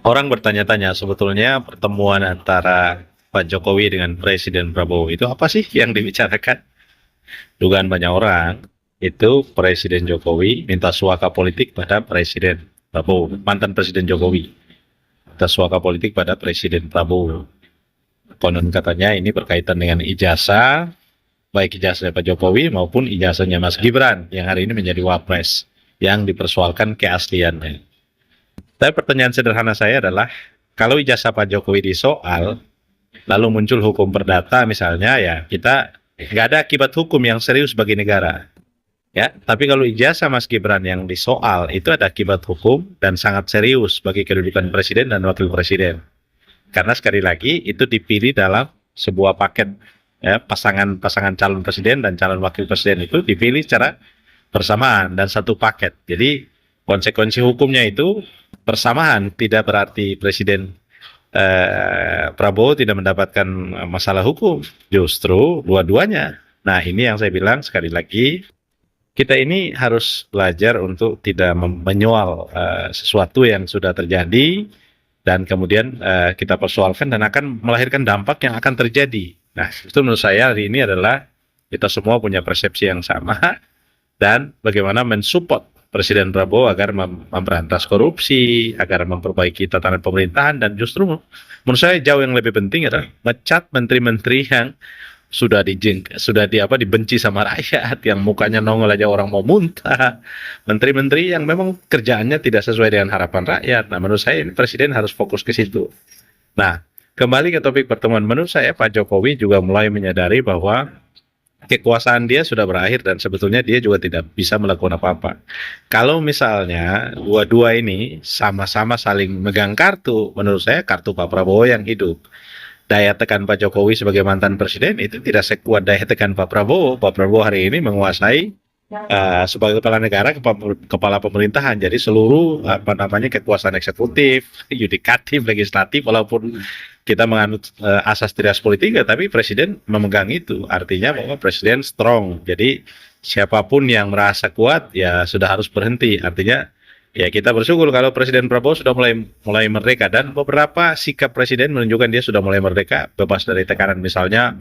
Orang bertanya-tanya sebetulnya pertemuan antara Pak Jokowi dengan Presiden Prabowo itu apa sih yang dibicarakan? Dugaan banyak orang itu Presiden Jokowi minta suaka politik pada Presiden Prabowo, mantan Presiden Jokowi minta suaka politik pada Presiden Prabowo. Konon katanya ini berkaitan dengan ijazah, baik ijazah Pak Jokowi maupun ijazahnya Mas Gibran yang hari ini menjadi wapres yang dipersoalkan keasliannya. Tapi pertanyaan sederhana saya adalah, kalau ijazah Pak Jokowi disoal, lalu muncul hukum perdata misalnya, ya kita nggak ada akibat hukum yang serius bagi negara. Ya, tapi kalau ijazah Mas Gibran yang disoal, itu ada akibat hukum dan sangat serius bagi kedudukan presiden dan wakil presiden. Karena sekali lagi itu dipilih dalam sebuah paket, ya, pasangan calon presiden dan calon wakil presiden itu dipilih secara bersamaan dan satu paket. Jadi konsekuensi hukumnya itu bersamaan, tidak berarti Presiden Prabowo tidak mendapatkan masalah hukum, justru dua-duanya. Nah, ini yang saya bilang sekali lagi, kita ini harus belajar untuk tidak menyoal sesuatu yang sudah terjadi dan kemudian kita persoalkan dan akan melahirkan dampak yang akan terjadi. Nah, itu menurut saya hari ini adalah kita semua punya persepsi yang sama dan bagaimana mensupport Presiden Prabowo agar memberantas korupsi, agar memperbaiki tatanan pemerintahan, dan justru menurut saya jauh yang lebih penting adalah mecat menteri-menteri yang dibenci sama rakyat, yang mukanya nongol aja orang mau muntah, menteri-menteri yang memang kerjaannya tidak sesuai dengan harapan rakyat. Nah, menurut saya ini presiden harus fokus ke situ. Nah, kembali ke topik pertemuan, menurut saya Pak Jokowi juga mulai menyadari bahwa kekuasaan dia sudah berakhir dan sebetulnya dia juga tidak bisa melakukan apa-apa. Kalau misalnya dua-dua ini sama-sama saling megang kartu, menurut saya kartu Pak Prabowo yang hidup. Daya tekan Pak Jokowi sebagai mantan presiden itu tidak sekuat daya tekan Pak Prabowo. Pak Prabowo hari ini menguasai sebagai kepala negara, kepala pemerintahan. Jadi seluruh kekuasaan eksekutif, yudikatif, legislatif, walaupun kita menganut asas trias politika, tapi presiden memegang itu. Artinya bahwa presiden strong. Jadi siapapun yang merasa kuat ya sudah harus berhenti. Artinya ya kita bersyukur kalau Presiden Prabowo sudah mulai merdeka, dan beberapa sikap presiden menunjukkan dia sudah mulai merdeka, bebas dari tekanan. Misalnya,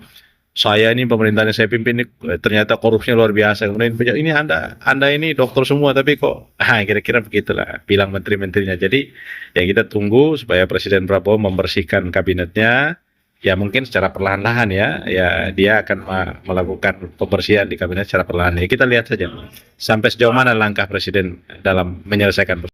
saya ini pemerintahan yang saya pimpin ini ternyata korupsinya luar biasa. Kemudian ini anda ini dokter semua tapi kok kira-kira begitulah bilang menteri-menterinya. Jadi ya kita tunggu supaya Presiden Prabowo membersihkan kabinetnya. Ya mungkin secara perlahan-lahan ya dia akan melakukan pembersihan di kabinet secara perlahan. Ya kita lihat saja sampai sejauh mana langkah presiden dalam menyelesaikan